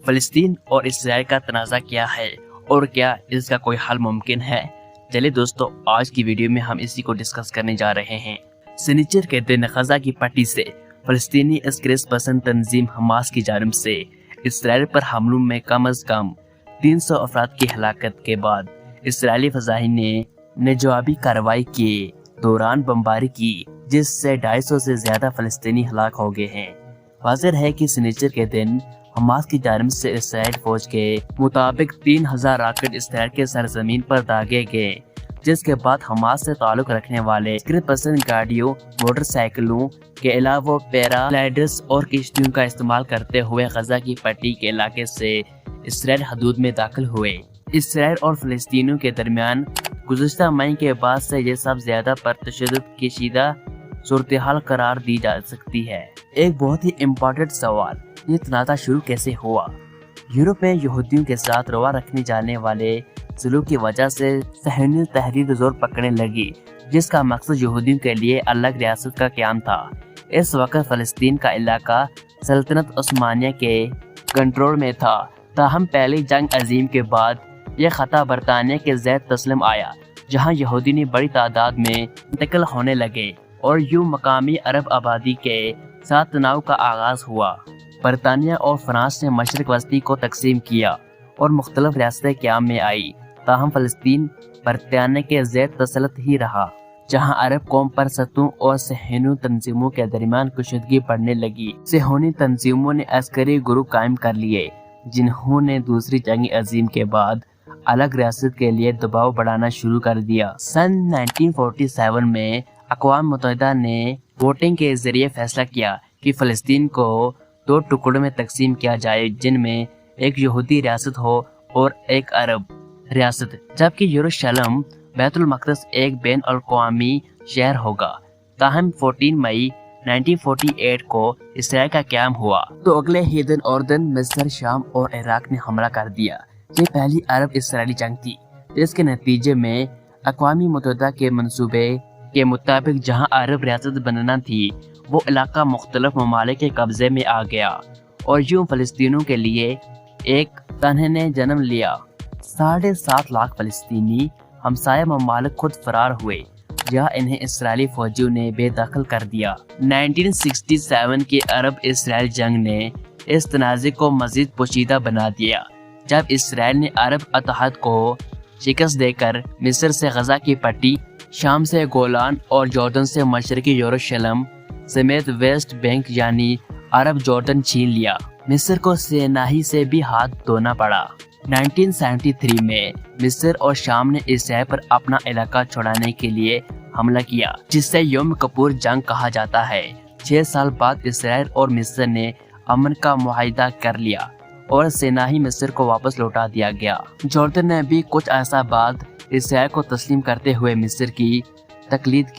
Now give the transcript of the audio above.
فلسطین اور اسرائیل کا تنازع کیا ہے اور کیا اس کا کوئی حل ممکن ہے؟ چلے دوستو، آج کی ویڈیو میں ہم اسی کو ڈسکس کرنے جا رہے ہیں۔ سنیچر کے دن غزہ کی پٹی سے فلسطینی عسکریت پسند تنظیم حماس کی جانب سے اسرائیل پر حملوں میں کم از کم 300 افراد کی ہلاکت کے بعد اسرائیلی فضائیہ نے جوابی کارروائی کے دوران بمباری کی، جس سے 250 سے زیادہ فلسطینی ہلاک ہو گئے ہیں۔ واضح ہے کہ سنیچر کے دن حماس کی جانب سے اسرائیل فوج کے مطابق 3000 راکٹ اسرائیل کے سرزمین پر داغے گئے، جس کے بعد حماس سے تعلق رکھنے والے عسکریت پسند گاڑیوں، موٹر سائیکلوں کے علاوہ پیرا گلائڈرز اور کشتیوں کا استعمال کرتے ہوئے غزہ کی پٹی کے علاقے سے اسرائیل حدود میں داخل ہوئے۔ اسرائیل اور فلسطینیوں کے درمیان گزشتہ مئی کے بعد سے یہ سب زیادہ پرتشدد کشیدہ صورتحال قرار دی جا سکتی ہے۔ ایک بہت ہی امپورٹنٹ سوال، یہ تنازع شروع کیسے ہوا؟ یورپ میں یہودیوں کے ساتھ روا رکھنے جانے والے سلوک کی وجہ سے صہیونی تحریک زور پکڑنے لگی، جس کا مقصد یہودیوں کے لیے الگ ریاست کا قیام تھا۔ اس وقت فلسطین کا علاقہ سلطنت عثمانیہ کے کنٹرول میں تھا، تاہم پہلی جنگ عظیم کے بعد یہ خطہ برطانیہ کے زیر تسلیم آیا، جہاں یہودی بڑی تعداد میں منتقل ہونے لگے اور یوں مقامی عرب آبادی کے ساتھ تناؤ کا آغاز ہوا۔ برطانیہ اور فرانس نے مشرق وسطی کو تقسیم کیا اور مختلف ریاستیں قیام میں آئی، تاہم فلسطین برطانیہ کے زیر تسلط ہی رہا، جہاں عرب قوم پر ستوں اور صہیونی تنظیموں کے درمیان کشیدگی بڑھنے لگی۔ صہیونی تنظیموں نے عسکری گروہ قائم کر لیے، جنہوں نے دوسری جنگ عظیم کے بعد الگ ریاست کے لیے دباؤ بڑھانا شروع کر دیا۔ سن 1947 میں اقوام متحدہ نے ووٹنگ کے ذریعے فیصلہ کیا کہ فلسطین کو 2 ٹکڑوں میں تقسیم کیا جائے، جن میں ایک یہودی ریاست ہو اور ایک عرب ریاست، جبکہ یروشلم بیت المقدس ایک بین الاقوامی شہر ہوگا۔ تاہم 14 مئی 1948 کو اسرائیل کا قیام ہوا تو اگلے ہی دن اردن، مصر، شام اور عراق نے حملہ کر دیا۔ یہ پہلی عرب اسرائیلی جنگ تھی، جس کے نتیجے میں اقوام متحدہ کے منصوبے کے مطابق جہاں عرب ریاست بننا تھی، وہ علاقہ مختلف ممالک کے قبضے میں آ گیا اور یوں فلسطینیوں کے لیے ایک تنہے نے جنم لیا۔ 7.5 لاکھ فلسطینی ہمسایہ ممالک خود فرار ہوئے، جہاں انہیں اسرائیلی فوجیوں نے بے دخل کر دیا۔ 1967 کی عرب اسرائیل جنگ نے اس تنازع کو مزید پوشیدہ بنا دیا، جب اسرائیل نے عرب اتحاد کو شکست دے کر مصر سے غزہ کی پٹی، شام سے گولان اور جوردن سے مشرقی یروشلم سمیت ویسٹ بینک یعنی عرب جوردن چھین لیا۔ مصر کو سینائی سے بھی ہاتھ دھونا پڑا۔ 1973 میں مصر اور شام نے اسرائیل پر اپنا علاقہ چھڑانے کے لیے حملہ کیا، جسے یوم کپور جنگ کہا جاتا ہے۔ 6 سال بعد اسرائیل اور مصر نے امن کا معاہدہ کر لیا اور سینائی مصر کو واپس لوٹا دیا گیا۔ جوردن نے بھی کچھ عرصہ بعد اسرائیل کو تسلیم کرتے ہوئے مصر کی تقلید کی۔